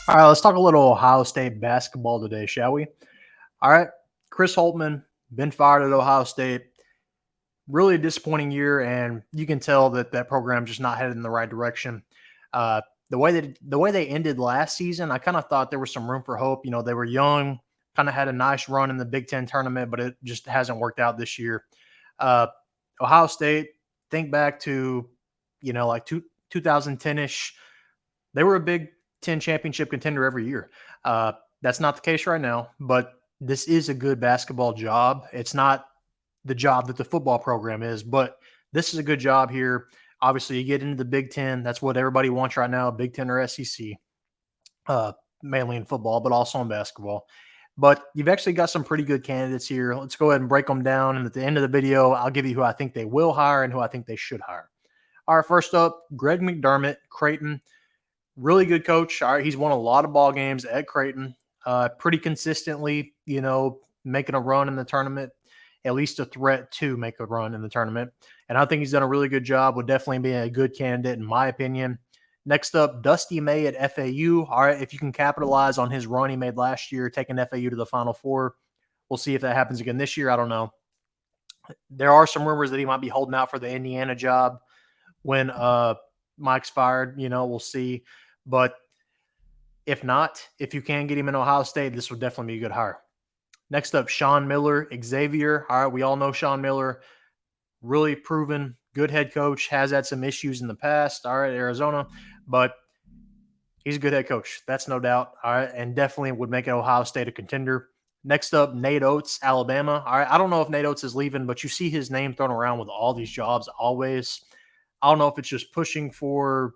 All right, let's talk a little Ohio State basketball today, shall we? All right, Chris Holtmann, been fired at Ohio State. Really a disappointing year, and you can tell that that program's just not headed in the right direction. Uh, the way they ended last season, I kind of thought there was some room for hope. You know, they were young, kind of had a nice run in the Big Ten tournament, but it just hasn't worked out this year. Uh, Ohio State, think back to, like 2010-ish. They were a Big Ten championship contender every year. That's not the case right now, but this is a good basketball job. It's not the job that the football program is, but this is a good job here. Obviously, you get into the Big Ten. That's what everybody wants right now, Big Ten or SEC, mainly in football, but also in basketball. But you've actually got some pretty good candidates here. Let's go ahead and break them down. And at the end of the video, I'll give you who I think they will hire and who I think they should hire. All right, first up, Greg McDermott, Creighton. Really good coach. All right, he's won a lot of ball games at Creighton, pretty consistently, making a run in the tournament, at least a threat to make a run in the tournament. And I think he's done a really good job, would definitely be a good candidate in my opinion. Next up, Dusty May at FAU. All right, if you can capitalize on his run he made last year, taking FAU to the Final Four, we'll see if that happens again this year. I don't know. There are some rumors that he might be holding out for the Indiana job when Mike's fired. We'll see. But if not, if you can get him in Ohio State, this would definitely be a good hire. Next up, Sean Miller, Xavier. All right, we all know Sean Miller, really proven good head coach, has had some issues in the past, all right, Arizona, but he's a good head coach. That's no doubt, all right, and definitely would make Ohio State a contender. Next up, Nate Oats, Alabama. All right, I don't know if Nate Oats is leaving, but you see his name thrown around with all these jobs always. I don't know if it's just pushing for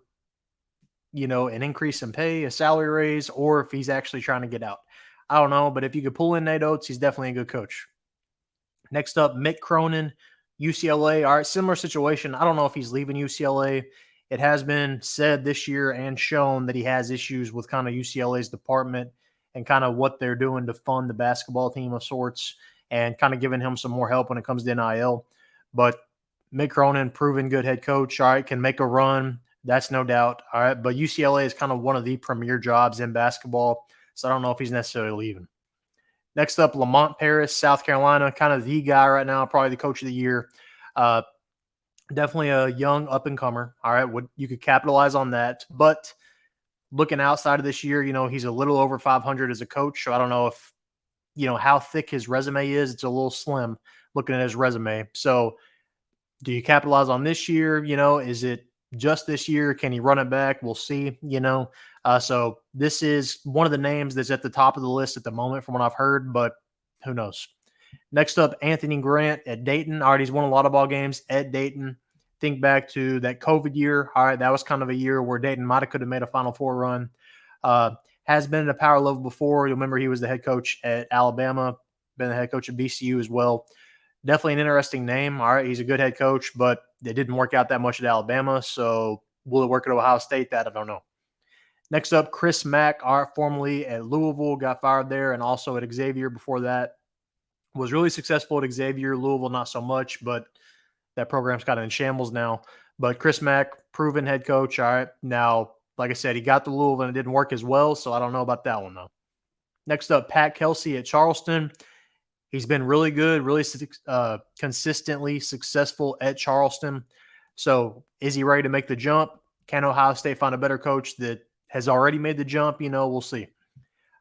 an increase in pay, a salary raise, or if he's actually trying to get out. I don't know, but if you could pull in Nate Oats, he's definitely a good coach. Next up, Mick Cronin, UCLA. All right, similar situation. I don't know if he's leaving UCLA. It has been said this year and shown that he has issues with kind of UCLA's department and kind of what they're doing to fund the basketball team of sorts and kind of giving him some more help when it comes to NIL. But Mick Cronin, proven good head coach, all right, can make a run. That's no doubt. All right. But UCLA is kind of one of the premier jobs in basketball. So I don't know if he's necessarily leaving. Next up, Lamont Paris, South Carolina, kind of the guy right now, probably the coach of the year. Definitely a young up-and-comer. All right. You could capitalize on that. But looking outside of this year, he's a little over 500 as a coach. So I don't know if, how thick his resume is. It's a little slim looking at his resume. So do you capitalize on this year? Is it just this year? Can he run it back? We'll see, So this is one of the names that's at the top of the list at the moment from what I've heard, but who knows? Next up, Anthony Grant at Dayton. All right, he's won a lot of ball games at Dayton. Think back to that COVID year. All right, that was kind of a year where Dayton might have could have made a Final Four run. Has been at a power level before. You'll remember he was the head coach at Alabama, been the head coach at VCU as well. Definitely an interesting name. All right, he's a good head coach, but it didn't work out that much at Alabama. So will it work at Ohio State? That I don't know. Next up, Chris Mack, formerly at Louisville, got fired there, and also at Xavier before that. Was really successful at Xavier. Louisville, not so much, but that program's kind of in shambles now. But Chris Mack, proven head coach. All right, now, like I said, he got to Louisville and it didn't work as well, so I don't know about that one though. Next up, Pat Kelsey at Charleston. He's been really good, really consistently successful at Charleston. So is he ready to make the jump? Can Ohio State find a better coach that has already made the jump? We'll see.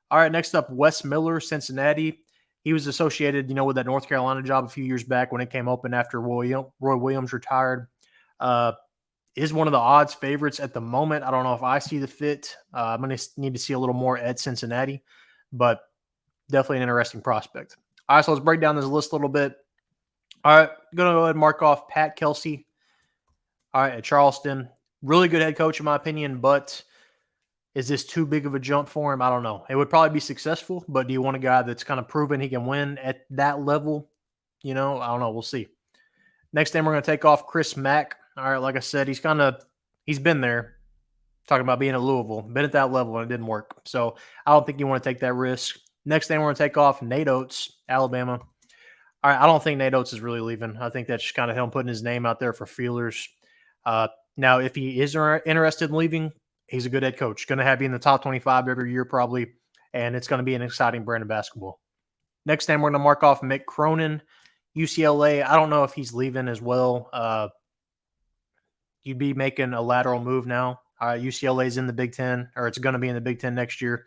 All right, next up, Wes Miller, Cincinnati. He was associated, with that North Carolina job a few years back when it came open after Roy Williams retired. Is one of the odds favorites at the moment. I don't know if I see the fit. I'm going to need to see a little more at Cincinnati, but definitely an interesting prospect. All right, so let's break down this list a little bit. All right, I'm going to go ahead and mark off Pat Kelsey. All right, at Charleston. Really good head coach in my opinion, but is this too big of a jump for him? I don't know. It would probably be successful, but do you want a guy that's kind of proven he can win at that level? I don't know. We'll see. Next name we're going to take off Chris Mack. All right, like I said, he's been there. Talking about being at Louisville, been at that level, and it didn't work. So I don't think you want to take that risk. Next thing we're going to take off, Nate Oats, Alabama. All right, I don't think Nate Oats is really leaving. I think that's just kind of him putting his name out there for feelers. Now, if he is interested in leaving, He's a good head coach. Going to have you in the top 25 every year probably, and it's going to be an exciting brand of basketball. Next name we're going to mark off Mick Cronin, UCLA. I don't know if he's leaving as well. You'd be making a lateral move now. UCLA is in the Big Ten, or it's going to be in the Big Ten next year.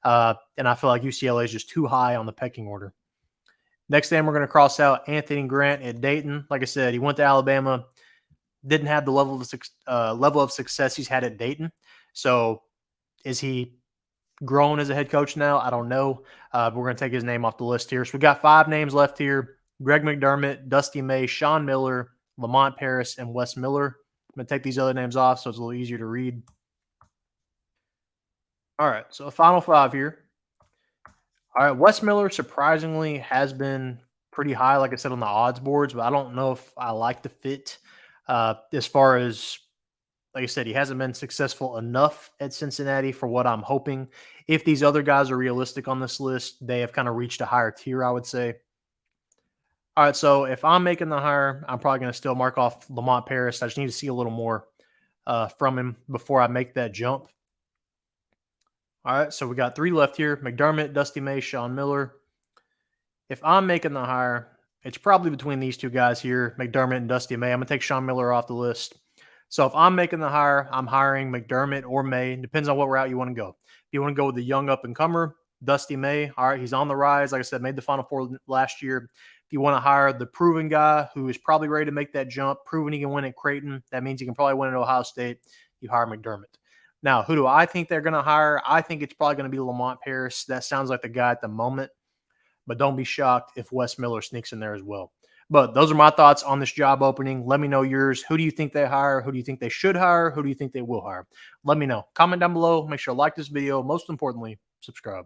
And I feel like UCLA is just too high on the pecking order. Next name we're going to cross out Anthony Grant at Dayton. Like I said, he went to Alabama, didn't have the level of success he's had at Dayton. So is he grown as a head coach now? I don't know. But we're going to take his name off the list here. So we got 5 names left here: Greg McDermott, Dusty May, Sean Miller, Lamont Paris, and Wes Miller. I'm going to take these other names off so it's a little easier to read. All right, so final 5 here. All right, Wes Miller surprisingly has been pretty high, like I said, on the odds boards, but I don't know if I like the fit as far as, like I said, he hasn't been successful enough at Cincinnati for what I'm hoping. If these other guys are realistic on this list, they have kind of reached a higher tier, I would say. All right, so if I'm making the hire, I'm probably going to still mark off Lamont Paris. I just need to see a little more from him before I make that jump. All right, so we got 3 left here: McDermott, Dusty May, Sean Miller. If I'm making the hire, it's probably between these 2 guys here, McDermott and Dusty May. I'm going to take Sean Miller off the list. So if I'm making the hire, I'm hiring McDermott or May. Depends on what route you want to go. If you want to go with the young up-and-comer, Dusty May, all right, he's on the rise. Like I said, made the Final Four last year. If you want to hire the proven guy who is probably ready to make that jump, proven he can win at Creighton, that means he can probably win at Ohio State, you hire McDermott. Now, who do I think they're going to hire? I think it's probably going to be Lamont Paris. That sounds like the guy at the moment, but don't be shocked if Wes Miller sneaks in there as well. But those are my thoughts on this job opening. Let me know yours. Who do you think they hire? Who do you think they should hire? Who do you think they will hire? Let me know. Comment down below. Make sure to like this video. Most importantly, subscribe.